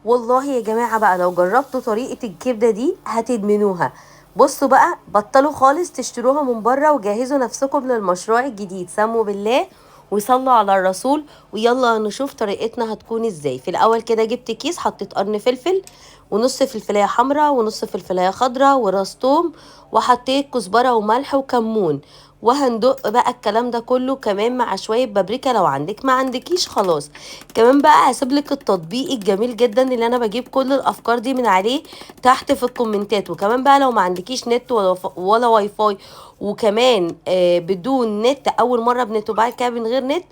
والله يا جماعة بقى لو جربتوا طريقة الكبدة دي هتدمنوها. بصوا بقى، بطلوا خالص تشتروها من بره وجهزوا نفسكم للمشروع الجديد. سموا بالله وصلوا على الرسول، ويلا نشوف طريقتنا هتكون ازاي. في الاول كده جبت كيس، حطيت قرن فلفل ونص فلفلايه حمراء ونص فلفلايه خضراء وراس توم، وحطيت كزبره وملح وكمون. وهندق بقى الكلام ده كله كمان مع شويه بابريكا لو عندك، ما عندكيش خلاص. كمان بقى هسيبلك التطبيق الجميل جدا اللي انا بجيب كل الافكار دي من عليه تحت في الكومنتات. وكمان بقى لو ما عندكيش نت ولا واي فاي، وكمان بدون نت، اول مره بنت وبعد كده من غير نت،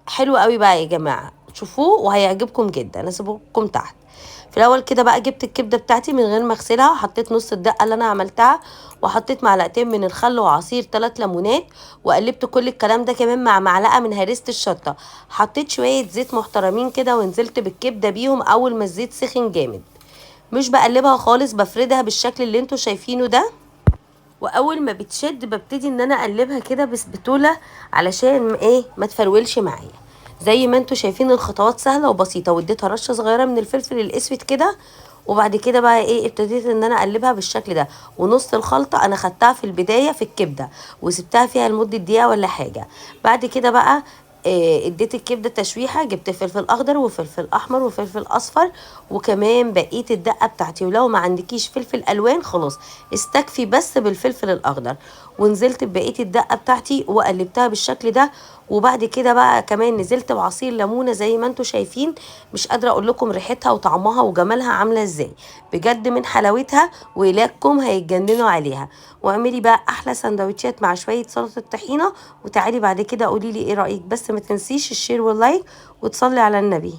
حلو قوي بقى يا جماعه. شوفوه وهيعجبكم جدا، هسيبكم تحت. في الاول كده بقى جبت الكبده بتاعتي من غير ما اغسلها، وحطيت نص الدقه اللي انا عملتها، وحطيت معلقتين من الخل وعصير 3 ليمونات، وقلبت كل الكلام ده كمان مع معلقه من هريسه الشطه. حطيت شويه زيت محترمين كده ونزلت بالكبده بيهم اول ما الزيت سخن جامد. مش بقلبها خالص، بفردها بالشكل اللي انتوا شايفينه ده. واول ما بتشد ببتدي ان انا اقلبها كده بسبتوله علشان ايه ما تفرولش معايا. زي ما انتوا شايفين الخطوات سهله وبسيطه. واديتها رشه صغيره من الفلفل الاسود كده. وبعد كده بقى ايه ابتديت ان انا اقلبها بالشكل ده. ونص الخلطه انا خدتها في البدايه في الكبده وسبتها فيها لمده دقيقه ولا حاجه. بعد كده بقى اديت الكبده تشويحه، جبت فلفل اخضر وفلفل احمر وفلفل اصفر، وكمان بقيه الدقه بتاعتي. ولو ما عندكيش فلفل الوان خلاص استكفي بس بالفلفل الاخضر. ونزلت ببقيه الدقه بتاعتي وقلبتها بالشكل ده. وبعد كده بقى كمان نزلت بعصير ليمونه زي ما انتوا شايفين. مش قادره اقول لكم ريحتها وطعمها وجمالها عامله ازاي، بجد من حلاوتها ويلاكم هيتجننوا عليها. واعملي بقى احلى سندوتشات مع شويه سلطه طحينه، وتعالي بعد كده قولي لي ايه رايك. بس ما تنسيش الشير واللايك وتصلي على النبي.